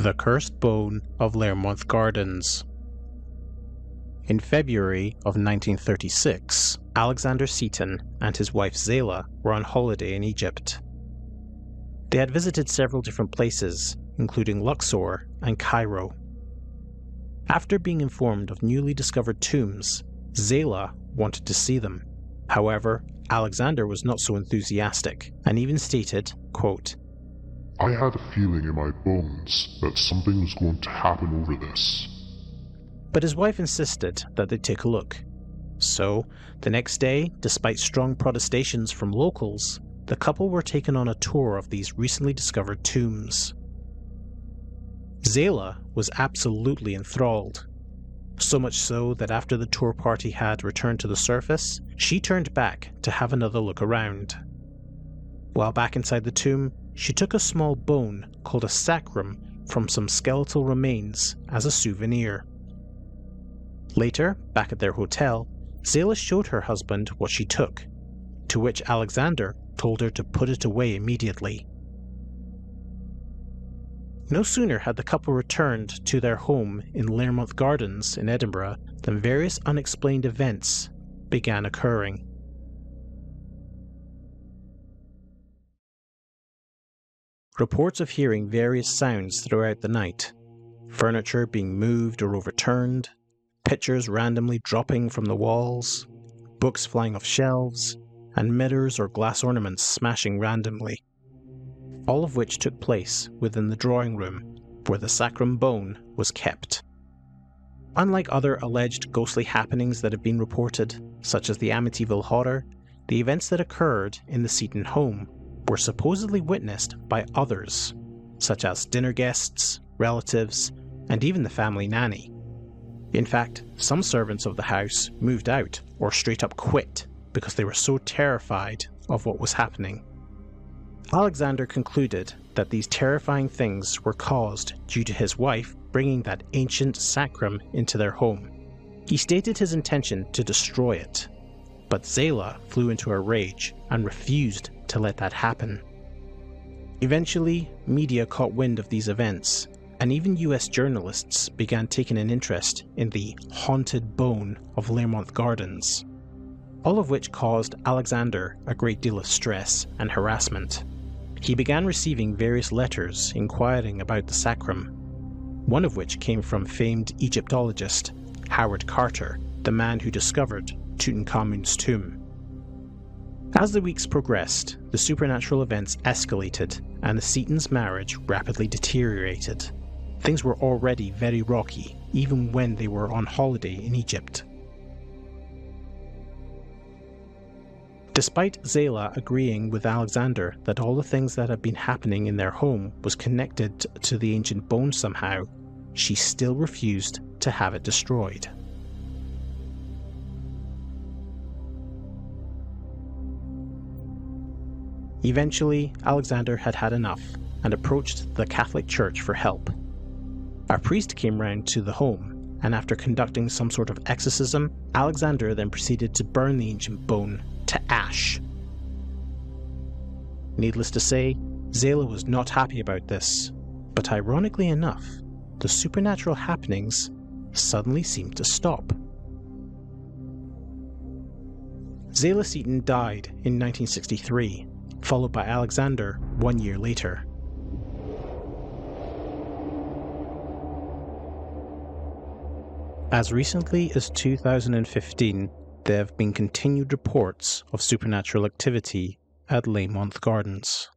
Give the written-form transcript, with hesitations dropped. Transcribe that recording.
The Cursed Bone of Learmonth Gardens. In February of 1936, Alexander Seton and his wife Zela were on holiday in Egypt. They had visited several different places, including Luxor and Cairo. After being informed of newly discovered tombs, Zela wanted to see them. However, Alexander was not so enthusiastic, and even stated, quote, "I had a feeling in my bones that something was going to happen over this." But his wife insisted that they take a look. So, the next day, despite strong protestations from locals, the couple were taken on a tour of these recently discovered tombs. Zela was absolutely enthralled, so much so that after the tour party had returned to the surface, she turned back to have another look around. While back inside the tomb, she took a small bone called a sacrum from some skeletal remains as a souvenir. Later, back at their hotel, Zela showed her husband what she took, to which Alexander told her to put it away immediately. No sooner had the couple returned to their home in Learmonth Gardens in Edinburgh than various unexplained events began occurring. Reports of hearing various sounds throughout the night, furniture being moved or overturned, pictures randomly dropping from the walls, books flying off shelves, and mirrors or glass ornaments smashing randomly, all of which took place within the drawing room where the sacrum bone was kept. Unlike other alleged ghostly happenings that have been reported, such as the Amityville Horror, the events that occurred in the Seton home were supposedly witnessed by others, such as dinner guests, relatives, and even the family nanny. In fact, some servants of the house moved out or straight up quit because they were so terrified of what was happening. Alexander concluded that these terrifying things were caused due to his wife bringing that ancient sacrum into their home. He stated his intention to destroy it, but Zela flew into a rage and refused to let that happen. Eventually, media caught wind of these events, and even US journalists began taking an interest in the haunted bone of Learmonth Gardens, all of which caused Alexander a great deal of stress and harassment. He began receiving various letters inquiring about the sacrum, one of which came from famed Egyptologist Howard Carter, the man who discovered Tutankhamun's tomb. As the weeks progressed, the supernatural events escalated and the Setons' marriage rapidly deteriorated. Things were already very rocky, even when they were on holiday in Egypt. Despite Zela agreeing with Alexander that all the things that had been happening in their home was connected to the ancient bone somehow, she still refused to have it destroyed. Eventually, Alexander had had enough and approached the Catholic Church for help. A priest came round to the home, and after conducting some sort of exorcism, Alexander then proceeded to burn the ancient bone to ash. Needless to say, Zela was not happy about this, but ironically enough, the supernatural happenings suddenly seemed to stop. Zela Seton died in 1963, followed by Alexander 1 year later. As recently as 2015, there have been continued reports of supernatural activity at Learmonth Gardens.